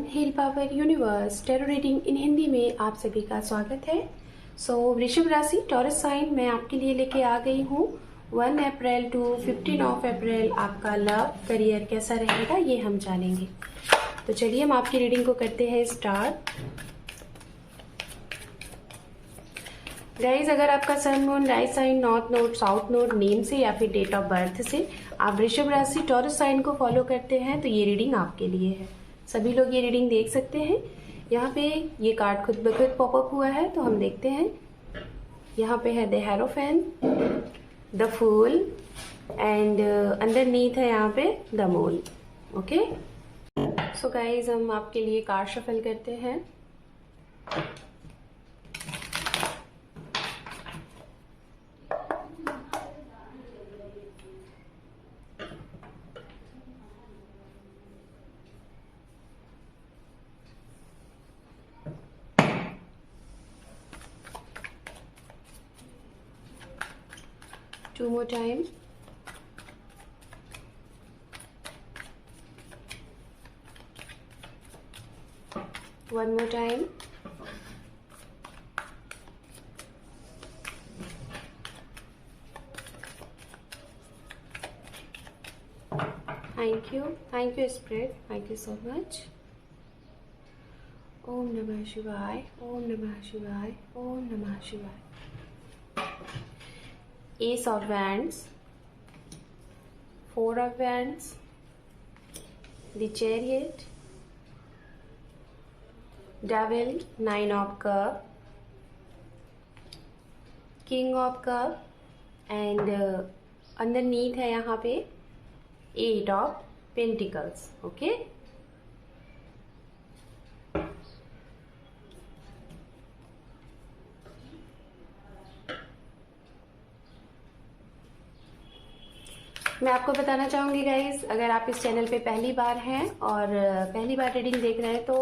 Everyone, hill power universe tarot reading in Hindi में आप सभी का स्वागत है। वृषभ राशि टॉरस साइन मैं आपके लिए लेके आ गई हूँ। 1 अप्रैल टू 15 ऑफ अप्रैल आपका लव करियर कैसा रहेगा ये हम जानेंगे। तो चलिए हम आपकी रीडिंग को करते हैं स्टार्ट। गाइज, अगर आपका sun moon rise sign north node south node name से या फिर डेट ऑफ बर्थ से आप वृषभ राशि टॉरस साइन को फॉलो करते हैं तो ये रीडिंग आपके लिए है। सभी लोग ये रीडिंग देख सकते हैं। यहाँ पे ये कार्ड खुद ब खुद पॉपअप हुआ है तो हम देखते हैं। यहाँ पे है the hierophant, the fool and underneath है यहाँ पे the moon. Okay, so guys हम आपके लिए कार्ड शफल करते हैं। Two more time. One more time. Thank you Spirit, thank you so much. Om Namah Shivaya, Om Namah Shivaya, Om Namah Shivaya. Ace of Wands, 4 of Wands, the Chariot, Devil, 9 of Cup, King of Cup and underneath है यहाँ पे 8 of Pentacles. Okay. मैं आपको बताना चाहूँगी guys, अगर आप इस चैनल पे पहली बार हैं और पहली बार रीडिंग देख रहे हैं तो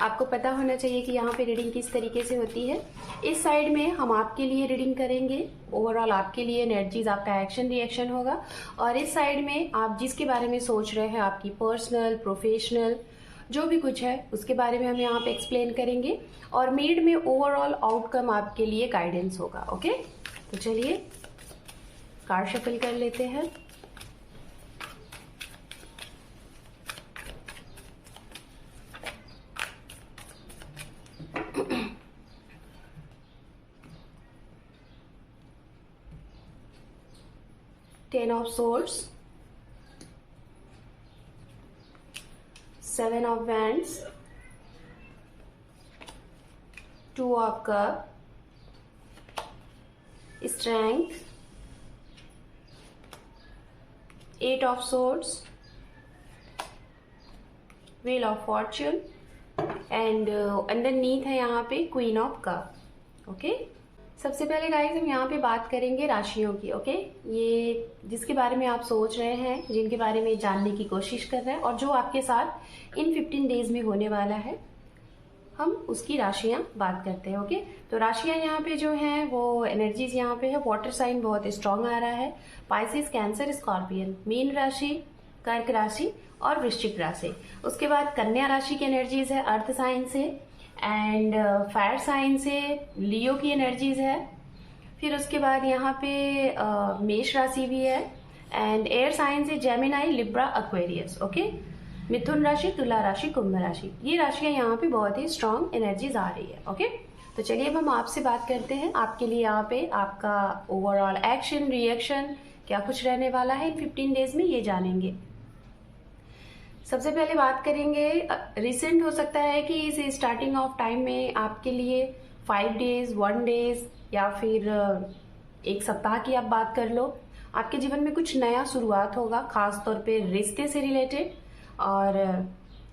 आपको पता होना चाहिए कि यहाँ पे रीडिंग किस तरीके से होती है। इस साइड में हम आपके लिए रीडिंग करेंगे, ओवरऑल आपके लिए एनर्जीज, आपका एक्शन रिएक्शन होगा। और इस साइड में आप जिसके बारे में सोच रहे हैं, आपकी पर्सनल प्रोफेशनल जो भी कुछ है उसके बारे में हम यहाँ पे एक्सप्लेन करेंगे और मिड में ओवरऑल आउटकम आपके लिए गाइडेंस होगा। ओके, तो चलिए कार्ड शफल कर लेते हैं। Ten of Swords, 7 of Wands, 2 of Cup, Strength, 8 of Swords, Wheel of Fortune and underneath है यहाँ पे Queen of Cup. ओके, सबसे पहले गाइस हम यहाँ पे बात करेंगे राशियों की। ओके, ये जिसके बारे में आप सोच रहे हैं, जिनके बारे में जानने की कोशिश कर रहे हैं और जो आपके साथ इन 15 डेज में होने वाला है, हम उसकी राशियां बात करते हैं। ओके, तो राशियां यहाँ पे जो हैं वो एनर्जीज यहाँ पे है। वाटर साइन बहुत स्ट्रांग आ रहा है, पाइसेस, कैंसर, स्कॉर्पियन, मीन राशि, कर्क राशि और वृश्चिक राशि। उसके बाद कन्या राशि की एनर्जीज है, अर्थ साइन से एंड फायर साइन से लियो की एनर्जीज है। फिर उसके बाद यहाँ पे मेष राशि भी है एंड एयर साइन से जेमिनाई, लिब्रा, एक्वेरियस। ओके, मिथुन राशि, तुला राशि, कुंभ राशि, ये राशियां यहाँ पे बहुत ही स्ट्रांग एनर्जीज आ रही है। ओके, तो चलिए अब हम आपसे बात करते हैं। आपके लिए यहाँ पे आपका ओवरऑल एक्शन रिएक्शन क्या कुछ रहने वाला है इन 15 डेज में, ये जानेंगे। सबसे पहले बात करेंगे, रिसेंट हो सकता है कि इस स्टार्टिंग ऑफ टाइम में आपके लिए 5 डेज, 1 डेज या फिर एक सप्ताह की आप बात कर लो, आपके जीवन में कुछ नया शुरुआत होगा, खास तौर पे रिश्ते से रिलेटेड और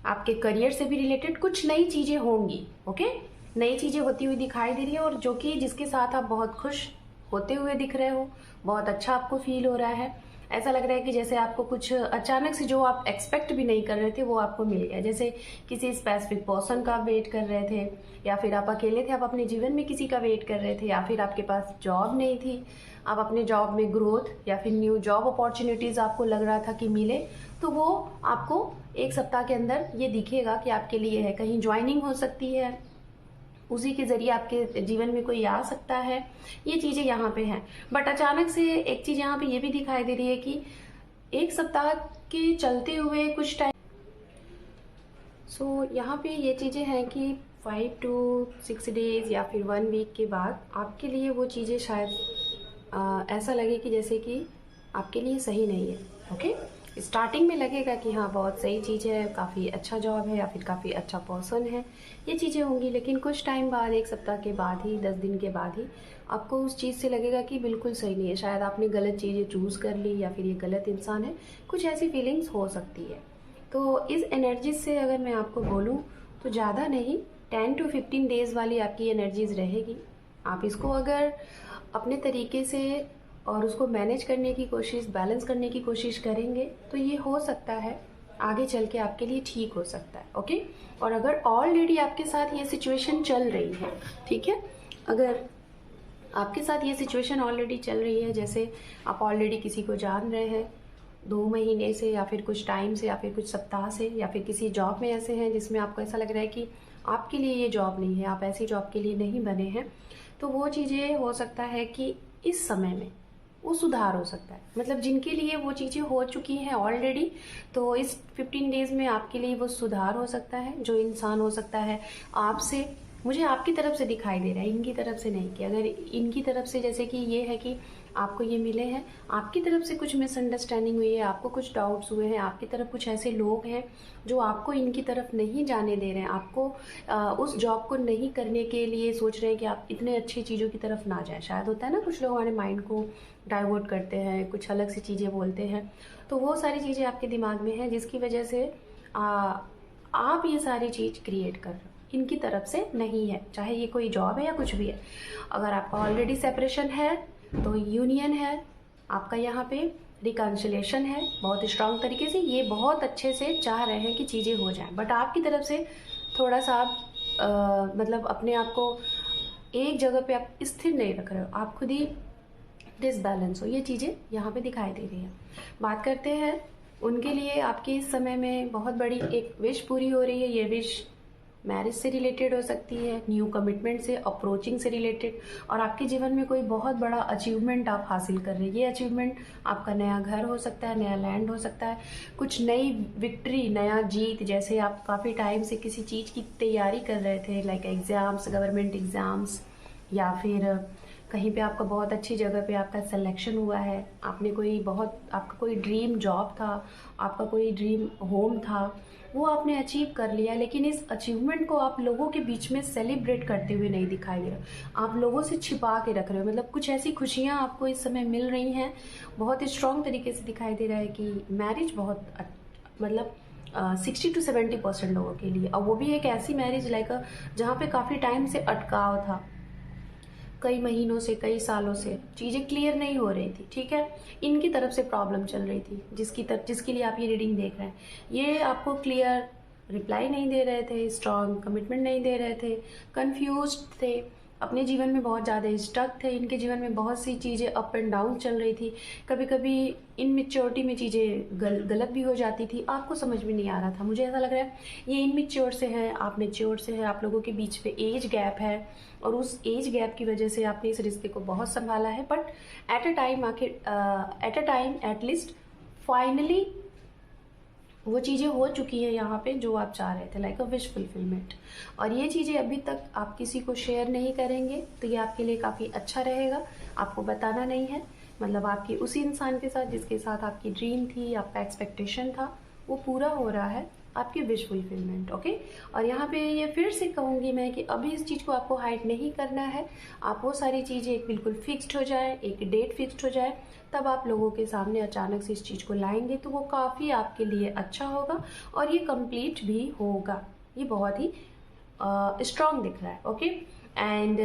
आपके करियर से भी रिलेटेड कुछ नई चीजें होंगी। ओके, नई चीजें होती हुई दिखाई दे रही है और जो कि जिसके साथ आप बहुत खुश होते हुए दिख रहे हो, बहुत अच्छा आपको फील हो रहा है। ऐसा लग रहा है कि जैसे आपको कुछ अचानक से जो आप एक्सपेक्ट भी नहीं कर रहे थे वो आपको मिल गया, जैसे किसी स्पेसिफिक पर्सन का वेट कर रहे थे, या फिर आप अकेले थे, आप अपने जीवन में किसी का वेट कर रहे थे, या फिर आपके पास जॉब नहीं थी, आप अपने जॉब में ग्रोथ या फिर न्यू जॉब अपॉर्चुनिटीज़ आपको लग रहा था कि मिले, तो वो आपको एक सप्ताह के अंदर ये दिखेगा कि आपके लिए है। कहीं ज्वाइनिंग हो सकती है, उसी के ज़रिए आपके जीवन में कोई आ सकता है, ये चीज़ें यहाँ पे हैं। बट अचानक से एक चीज़ यहाँ पे ये भी दिखाई दे रही है कि एक सप्ताह के चलते हुए कुछ टाइम यहाँ पे ये चीज़ें हैं कि 5 to 6 डेज़ या फिर 1 वीक के बाद आपके लिए वो चीज़ें शायद ऐसा लगे कि जैसे कि आपके लिए सही नहीं है। ओके, स्टार्टिंग में लगेगा कि हाँ बहुत सही चीज़ है, काफ़ी अच्छा जॉब है या फिर काफ़ी अच्छा पर्सन है, ये चीज़ें होंगी। लेकिन कुछ टाइम बाद, एक सप्ताह के बाद ही, 10 दिन के बाद ही आपको उस चीज़ से लगेगा कि बिल्कुल सही नहीं है, शायद आपने गलत चीज़ें चूज़ कर ली या फिर ये गलत इंसान है, कुछ ऐसी फीलिंग्स हो सकती है। तो इस एनर्जी से अगर मैं आपको बोलूँ तो ज़्यादा नहीं, 10 to 15 डेज़ वाली आपकी एनर्जीज रहेगी। आप इसको अगर अपने तरीके से और उसको मैनेज करने की कोशिश, बैलेंस करने की कोशिश करेंगे तो ये हो सकता है आगे चल के आपके लिए ठीक हो सकता है। ओके, और अगर ऑलरेडी आपके साथ ये सिचुएशन चल रही है, ठीक है, अगर आपके साथ ये सिचुएशन ऑलरेडी चल रही है, जैसे आप ऑलरेडी किसी को जान रहे हैं 2 महीने से या फिर कुछ टाइम से या फिर कुछ सप्ताह से, या फिर किसी जॉब में ऐसे हैं जिसमें आपको ऐसा लग रहा है कि आपके लिए ये जॉब नहीं है, आप ऐसी जॉब के लिए नहीं बने हैं, तो वो चीज़ें हो सकता है कि इस समय में वो सुधार हो सकता है। मतलब जिनके लिए वो चीज़ें हो चुकी हैं ऑलरेडी, तो इस 15 डेज़ में आपके लिए वो सुधार हो सकता है। जो इंसान हो सकता है आपसे, मुझे आपकी तरफ से दिखाई दे रहा है, इनकी तरफ से नहीं, कि अगर इनकी तरफ से जैसे कि ये है कि आपको ये मिले हैं, आपकी तरफ से कुछ मिसअंडरस्टैंडिंग हुई है, आपको कुछ डाउट्स हुए हैं, आपकी तरफ कुछ ऐसे लोग हैं जो आपको इनकी तरफ नहीं जाने दे रहे हैं, आपको उस जॉब को नहीं करने के लिए सोच रहे हैं कि आप इतने अच्छी चीज़ों की तरफ ना जाएं। शायद होता है ना, कुछ लोग हमारे माइंड को डाइवर्ट करते हैं, कुछ अलग सी चीज़ें बोलते हैं, तो वो सारी चीज़ें आपके दिमाग में हैं जिसकी वजह से आप ये सारी चीज़ क्रिएट कर रहे हो, इनकी तरफ से नहीं है, चाहे ये कोई जॉब है या कुछ भी है। अगर आपका ऑलरेडी सेपरेशन है तो यूनियन है, आपका यहाँ पे रिकन्सिलेशन है, बहुत स्ट्रांग तरीके से ये बहुत अच्छे से चाह रहे हैं कि चीज़ें हो जाएं, बट आपकी तरफ से थोड़ा सा आप मतलब अपने आप को एक जगह पे आप स्थिर नहीं रख रहे हो, आप खुद ही डिसबैलेंस हो, ये चीज़ें यहाँ पे दिखाई दे रही हैं। बात करते हैं उनके लिए आपके इस समय में बहुत बड़ी एक विश पूरी हो रही है। ये विश मैरिज से रिलेटेड हो सकती है, न्यू कमिटमेंट से, अप्रोचिंग से रिलेटेड, और आपके जीवन में कोई बहुत बड़ा अचीवमेंट आप हासिल कर रहे हैं। ये अचीवमेंट आपका नया घर हो सकता है, नया लैंड हो सकता है, कुछ नई विक्ट्री, नया जीत, जैसे आप काफ़ी टाइम से किसी चीज़ की तैयारी कर रहे थे, लाइक एग्ज़ाम्स, गवर्नमेंट एग्ज़ाम्स, या फिर कहीं पे आपका बहुत अच्छी जगह पे आपका सिलेक्शन हुआ है, आपने कोई बहुत, आपका कोई ड्रीम जॉब था, आपका कोई ड्रीम होम था, वो आपने अचीव कर लिया, लेकिन इस अचीवमेंट को आप लोगों के बीच में सेलिब्रेट करते हुए नहीं दिखाई दे रहा, आप लोगों से छिपा के रख रहे हो। मतलब कुछ ऐसी खुशियाँ आपको इस समय मिल रही हैं, बहुत स्ट्रॉन्ग तरीके से दिखाई दे रहा है कि मैरिज बहुत मतलब 60 to 70% लोगों के लिए, और वो भी एक ऐसी मैरिज लाइक जहाँ पे काफ़ी टाइम से अटकाव था, कई महीनों से, कई सालों से चीज़ें क्लियर नहीं हो रही थी, ठीक है, इनकी तरफ से प्रॉब्लम चल रही थी, जिसके लिए आप ये रीडिंग देख रहे हैं, ये आपको क्लियर रिप्लाई नहीं दे रहे थे, स्ट्रॉन्ग कमिटमेंट नहीं दे रहे थे, कंफ्यूज्ड थे, अपने जीवन में बहुत ज़्यादा स्टक थे, इनके जीवन में बहुत सी चीज़ें अप एंड डाउन चल रही थी, कभी कभी इनमेच्योरिटी में चीज़ें गलत भी हो जाती थी, आपको समझ में नहीं आ रहा था। मुझे ऐसा लग रहा है ये इनमेच्योर से है, आप मेच्योर से है, आप लोगों के बीच में एज गैप है, और उस एज गैप की वजह से आपने इस रिश्ते को बहुत संभाला है, but at a time at least finally वो चीज़ें हो चुकी है यहाँ पे जो आप चाह रहे थे, लाइक अ विश फुलफिलमेंट। और ये चीज़ें अभी तक आप किसी को शेयर नहीं करेंगे तो ये आपके लिए काफ़ी अच्छा रहेगा, आपको बताना नहीं है। मतलब आपकी उसी इंसान के साथ जिसके साथ आपकी ड्रीम थी, आपका एक्सपेक्टेशन था, वो पूरा हो रहा है, आपकी विश फुलफिलमेंट। ओके, और यहाँ पे ये फिर से कहूँगी मैं कि अभी इस चीज़ को आपको हाइड नहीं करना है, आप वो सारी चीज़ें एक बिल्कुल फिक्स्ड हो जाए, एक डेट फिक्स्ड हो जाए, तब आप लोगों के सामने अचानक से इस चीज़ को लाएंगे तो वो काफ़ी आपके लिए अच्छा होगा, और ये कंप्लीट भी होगा। ये बहुत ही स्ट्रॉन्ग दिख रहा है। ओके, एंड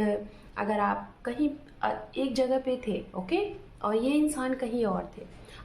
अगर आप कहीं एक जगह पे थे, ओके, और ये इंसान कहीं और थे,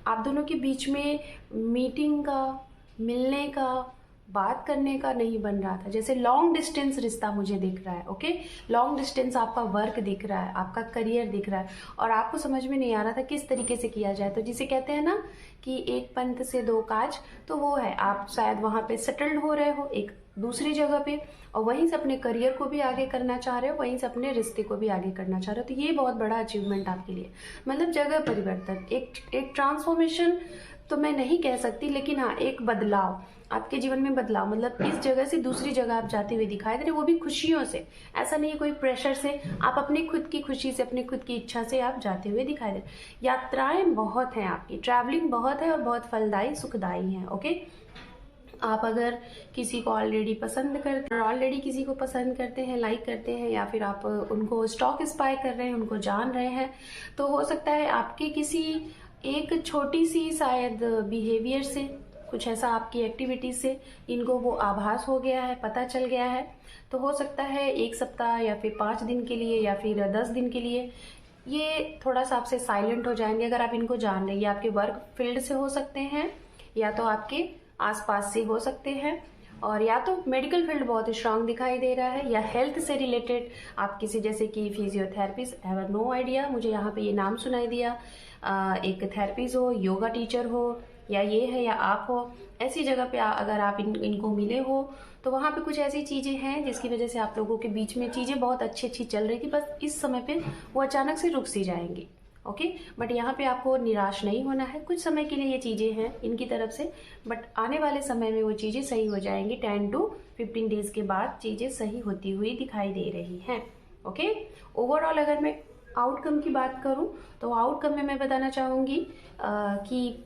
आप दोनों के बीच में मीटिंग का, मिलने का, बात करने का नहीं बन रहा था। जैसे लॉन्ग डिस्टेंस रिश्ता मुझे दिख रहा है। ओके, लॉन्ग डिस्टेंस आपका वर्क दिख रहा है, आपका करियर दिख रहा है, और आपको समझ में नहीं आ रहा था किस तरीके से किया जाए। तो जिसे कहते हैं ना कि एक पंथ से दो काज, तो वो है आप शायद वहाँ पे सेटल्ड हो रहे हो एक दूसरी जगह पे, और वहीं से अपने करियर को भी आगे करना चाह रहे हो, वहीं से अपने रिश्ते को भी आगे करना चाह रहे हो। तो ये बहुत बड़ा अचीवमेंट आपके लिए, मतलब जगह परिवर्तन, एक ट्रांसफॉर्मेशन तो मैं नहीं कह सकती, लेकिन हाँ एक बदलाव आपके जीवन में, बदलाव मतलब इस जगह से दूसरी जगह आप जाते हुए दिखाई दे रहे, वो भी खुशियों से। ऐसा नहीं है कोई प्रेशर से, आप अपनी खुद की खुशी से, अपनी खुद की इच्छा से आप जाते हुए दिखाई दे रहे। यात्राएं बहुत हैं आपकी, ट्रैवलिंग बहुत है और बहुत फलदायी सुखदायी है। ओके, आप अगर किसी को ऑलरेडी पसंद करते हैं, ऑलरेडी किसी को पसंद करते हैं, लाइक करते हैं, या फिर आप उनको स्टॉक स्पाई कर रहे हैं, उनको जान रहे हैं, तो हो सकता है आपके किसी एक छोटी सी शायद बिहेवियर से, कुछ ऐसा आपकी एक्टिविटी से इनको वो आभास हो गया है, पता चल गया है। तो हो सकता है 1 सप्ताह या फिर 5 दिन के लिए या फिर 10 दिन के लिए ये थोड़ा सा आपसे साइलेंट हो जाएंगे, अगर आप इनको जान रहे हैं। ये आपके वर्क फील्ड से हो सकते हैं, या तो आपके आसपास से हो सकते हैं, और या तो मेडिकल फील्ड बहुत स्ट्रांग दिखाई दे रहा है, या हेल्थ से रिलेटेड आप किसी, जैसे कि फिजियोथेरेपिस्ट, हैव नो आइडिया, मुझे यहाँ पे ये नाम सुनाई दिया, एक थेरेपिस्ट हो, योगा टीचर हो, या ये है या आप हो, ऐसी जगह पे अगर आप इनको मिले हो, तो वहाँ पे कुछ ऐसी चीज़ें हैं जिसकी वजह से आप लोगों के बीच में चीज़ें बहुत अच्छी चल रही थी, बस इस समय पे वो अचानक से रुक सी जाएंगी। ओके, बट यहाँ पे आपको निराश नहीं होना है। कुछ समय के लिए ये चीज़ें हैं इनकी तरफ से, बट आने वाले समय में वो चीज़ें सही हो जाएंगी। 10 to 15 डेज के बाद चीज़ें सही होती हुई दिखाई दे रही हैं। ओके, ओवरऑल अगर मैं आउटकम की बात करूं, तो आउटकम में मैं बताना चाहूँगी कि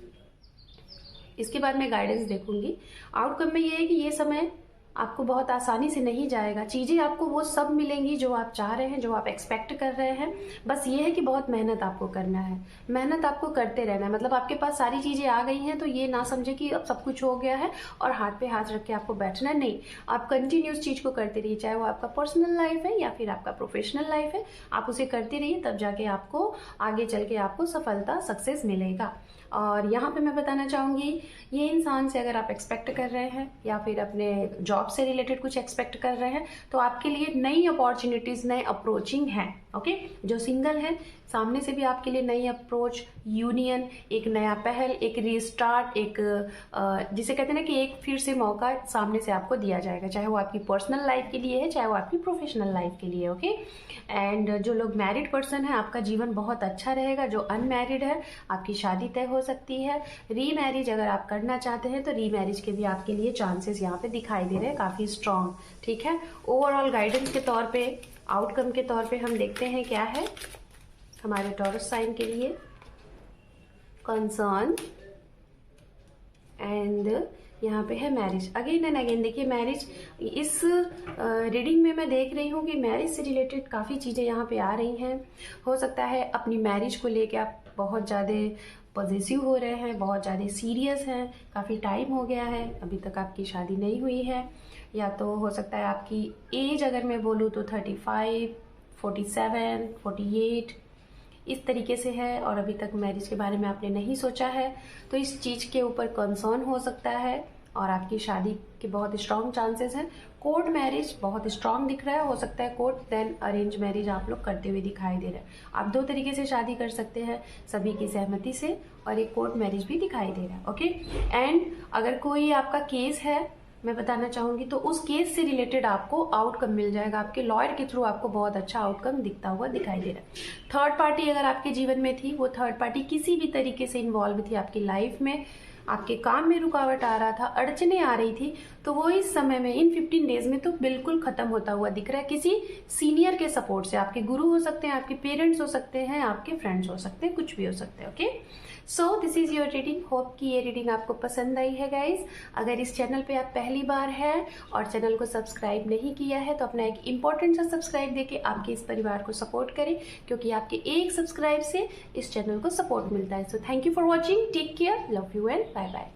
इसके बाद मैं गाइडेंस देखूंगी। आउटकम में ये है कि ये समय आपको बहुत आसानी से नहीं जाएगा, चीज़ें आपको वो सब मिलेंगी जो आप चाह रहे हैं, जो आप एक्सपेक्ट कर रहे हैं। बस ये है कि बहुत मेहनत आपको करना है, मेहनत आपको करते रहना है। मतलब आपके पास सारी चीज़ें आ गई हैं, तो ये ना समझे कि अब सब कुछ हो गया है और हाथ पे हाथ रख के आपको बैठना है। नहीं, आप कंटिन्यूस चीज़ को करते रहिए, चाहे वो आपका पर्सनल लाइफ है या फिर आपका प्रोफेशनल लाइफ है, आप उसे करते रहिए, तब जाके आपको आगे चल के आपको सफलता, सक्सेस मिलेगा। और यहाँ पे मैं बताना चाहूँगी, ये इंसान से अगर आप एक्सपेक्ट कर रहे हैं या फिर अपने जॉब से रिलेटेड कुछ एक्सपेक्ट कर रहे हैं, तो आपके लिए नई अपॉर्चुनिटीज़, नए अप्रोचिंग हैं। ओके, जो सिंगल है, सामने से भी आपके लिए नई अप्रोच, यूनियन, एक नया पहल, एक रीस्टार्ट, एक जिसे कहते हैं ना कि एक फिर से मौका सामने से आपको दिया जाएगा, चाहे वो आपकी पर्सनल लाइफ के लिए है, चाहे वो आपकी प्रोफेशनल लाइफ के लिए। ओके, एंड जो लोग मैरिड पर्सन है, आपका जीवन बहुत अच्छा रहेगा। जो अनमैरिड है, आपकी शादी तय हो सकती है। रीमैरिज अगर आप करना चाहते हैं, तो रीमैरिज के भी आपके लिए चांसेस यहाँ पे दिखाई दे रहे हैं, काफ़ी स्ट्रांग। ठीक है, ओवरऑल गाइडेंस के तौर पे, आउटकम के तौर पे हम देखते हैं क्या है हमारे टॉरस साइन के लिए कंसर्न, एंड यहाँ पे है मैरिज। अगेन एंड अगेन देखिए, मैरिज इस रीडिंग में मैं देख रही हूँ कि मैरिज से रिलेटेड काफ़ी चीज़ें यहाँ पे आ रही हैं। हो सकता है अपनी मैरिज को लेके आप बहुत ज़्यादा पॉजिटिव हो रहे हैं, बहुत ज़्यादा सीरियस हैं, काफ़ी टाइम हो गया है, अभी तक आपकी शादी नहीं हुई है। या तो हो सकता है आपकी एज अगर मैं बोलूँ तो 35, 47, 48 इस तरीके से है, और अभी तक मैरिज के बारे में आपने नहीं सोचा है, तो इस चीज़ के ऊपर कंसर्न हो सकता है, और आपकी शादी के बहुत स्ट्रांग चांसेस हैं। कोर्ट मैरिज बहुत स्ट्रांग दिख रहा है, हो सकता है कोर्ट देन अरेंज मैरिज आप लोग करते हुए दिखाई दे रहे हैं। आप 2 तरीके से शादी कर सकते हैं, सभी की सहमति से, और एक कोर्ट मैरिज भी दिखाई दे रहा है। ओके, एंड अगर कोई आपका केस है, मैं बताना चाहूँगी, तो उस केस से रिलेटेड आपको आउटकम मिल जाएगा, आपके लॉयर के थ्रू आपको बहुत अच्छा आउटकम दिखता हुआ दिखाई दे रहा है। थर्ड पार्टी अगर आपके जीवन में थी, वो थर्ड पार्टी किसी भी तरीके से इन्वॉल्व थी आपकी लाइफ में, आपके काम में रुकावट आ रहा था, अड़चने आ रही थी, तो वो इस समय में इन 15 डेज में तो बिल्कुल खत्म होता हुआ दिख रहा है, किसी सीनियर के सपोर्ट से। आपके गुरु हो सकते हैं, आपके पेरेंट्स हो सकते हैं, आपके फ्रेंड्स हो सकते हैं, कुछ भी हो सकते हैं। Okay, so this is your reading. Hope कि ये रीडिंग आपको पसंद आई है गाइज। अगर इस चैनल पे आप पहली बार हैं और चैनल को सब्सक्राइब नहीं किया है, तो अपना एक इंपॉर्टेंट सा सब्सक्राइब देके आपके इस परिवार को सपोर्ट करें, क्योंकि आपके एक सब्सक्राइब से इस चैनल को सपोर्ट मिलता है। So thank you for watching, take care, love you and bye bye.